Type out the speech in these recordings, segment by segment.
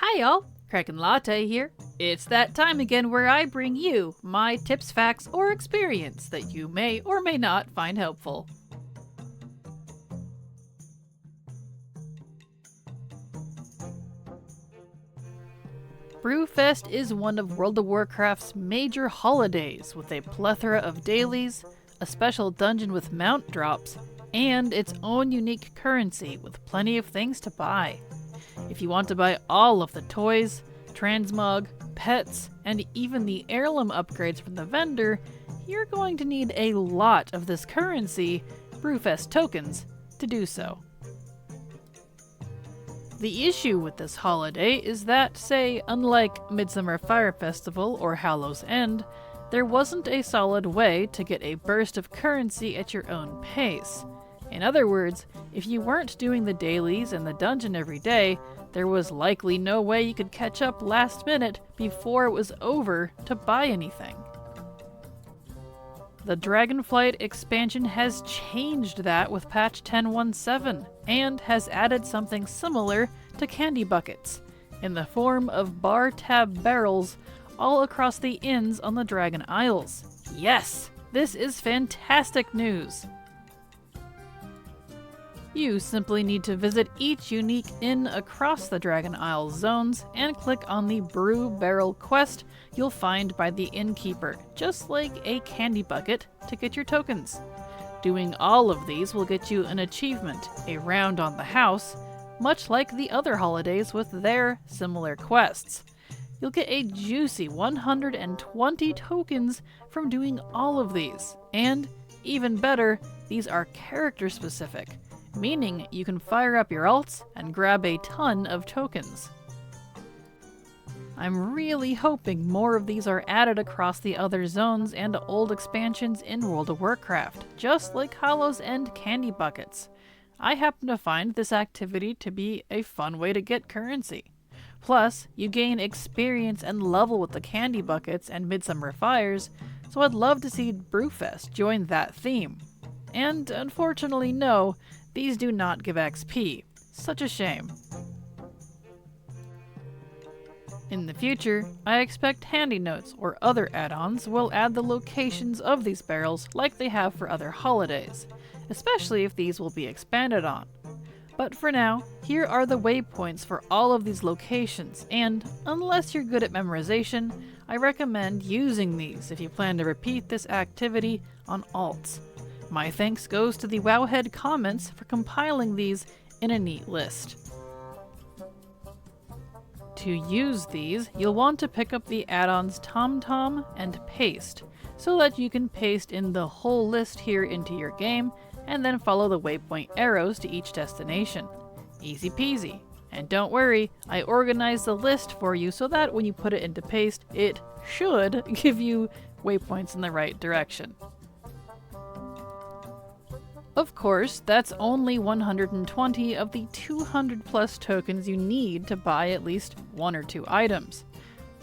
Hi y'all, Kraken Latte here. It's that time again where I bring you my tips, facts, or experience that you may or may not find helpful. Brewfest is one of World of Warcraft's major holidays with a plethora of dailies, a special dungeon with mount drops, and its own unique currency with plenty of things to buy. If you want to buy all of the toys, transmog, pets, and even the heirloom upgrades from the vendor, you're going to need a lot of this currency, Brewfest Tokens, to do so. The issue with this holiday is that, say, unlike Midsummer Fire Festival or Hallows End, there wasn't a solid way to get a burst of currency at your own pace. In other words, if you weren't doing the dailies and the dungeon every day, there was likely no way you could catch up last minute before it was over to buy anything. The Dragonflight expansion has changed that with patch 10.17 and has added something similar to candy buckets, in the form of bar tab barrels all across the inns on the Dragon Isles. Yes, this is fantastic news! You simply need to visit each unique inn across the Dragon Isle zones and click on the Brew Barrel quest you'll find by the innkeeper, just like a candy bucket, to get your tokens. Doing all of these will get you an achievement, a round on the house, much like the other holidays with their similar quests. You'll get a juicy 120 tokens from doing all of these, and even better, these are character specific, meaning you can fire up your alts and grab a ton of tokens. I'm really hoping more of these are added across the other zones and old expansions in World of Warcraft, just like Hallows End candy buckets. I happen to find this activity to be a fun way to get currency. Plus, you gain experience and level with the candy buckets and Midsummer Fires, so I'd love to see Brewfest join that theme. And unfortunately, no, these do not give XP. Such a shame. In the future, I expect handy notes or other add-ons will add the locations of these barrels like they have for other holidays, especially if these will be expanded on. But for now, here are the waypoints for all of these locations, and unless you're good at memorization, I recommend using these if you plan to repeat this activity on alts. My thanks goes to the Wowhead comments for compiling these in a neat list. To use these, you'll want to pick up the add-ons TomTom and Paste, so that you can paste in the whole list here into your game, and then follow the waypoint arrows to each destination. Easy peasy. And don't worry, I organized the list for you so that when you put it into Paste, it should give you waypoints in the right direction. Of course, that's only 120 of the 200 plus tokens you need to buy at least one or two items.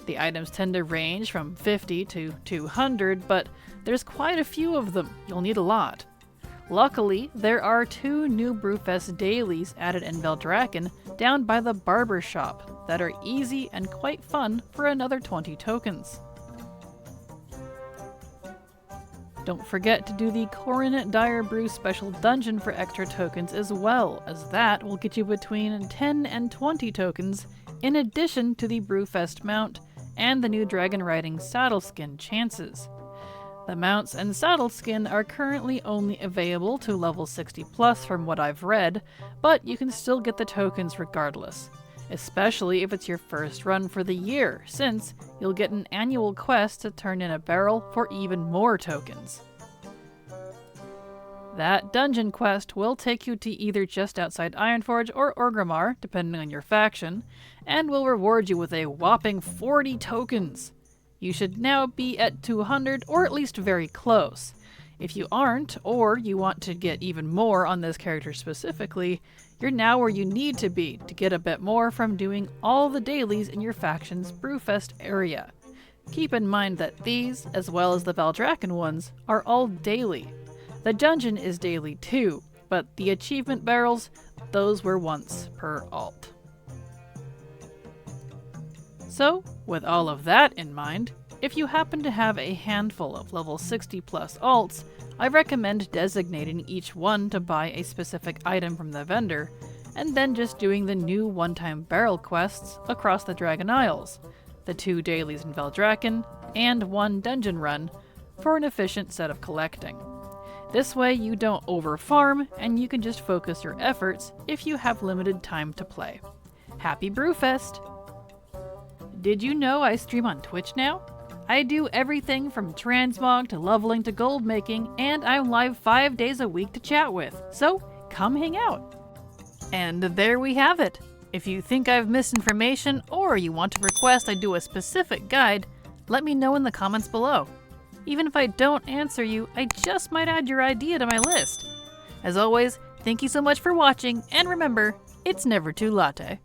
The items tend to range from 50 to 200, but there's quite a few of them. You'll need a lot. Luckily, there are 2 new Brewfest dailies added in Valdrakken down by the barber shop that are easy and quite fun for another 20 tokens. Don't forget to do the Corin Dire Brew special dungeon for extra tokens as well, as that will get you between 10 and 20 tokens, in addition to the Brewfest mount and the new dragon riding saddle skin chances. The mounts and saddle skin are currently only available to level 60 plus from what I've read, but you can still get the tokens regardless. Especially if it's your first run for the year, since you'll get an annual quest to turn in a barrel for even more tokens. That dungeon quest will take you to either just outside Ironforge or Orgrimmar, depending on your faction, and will reward you with a whopping 40 tokens. You should now be at 200 or at least very close. If you aren't, or you want to get even more on this character specifically, you're now where you need to be to get a bit more from doing all the dailies in your faction's Brewfest area. Keep in mind that these, as well as the Valdrakken ones, are all daily. The dungeon is daily too, but the achievement barrels, those were once per alt. So, with all of that in mind, if you happen to have a handful of level 60 plus alts, I recommend designating each one to buy a specific item from the vendor, and then just doing the new one-time barrel quests across the Dragon Isles, the 2 dailies in Valdrakken, and 1 dungeon run, for an efficient set of collecting. This way you don't over-farm, and you can just focus your efforts if you have limited time to play. Happy Brewfest! Did you know I stream on Twitch now? I do everything from transmog to leveling to gold making, and I'm live 5 days a week to chat with, so come hang out! And there we have it! If you think I've missed information, or you want to request I do a specific guide, let me know in the comments below. Even if I don't answer you, I just might add your idea to my list. As always, thank you so much for watching, and remember, it's never too latte.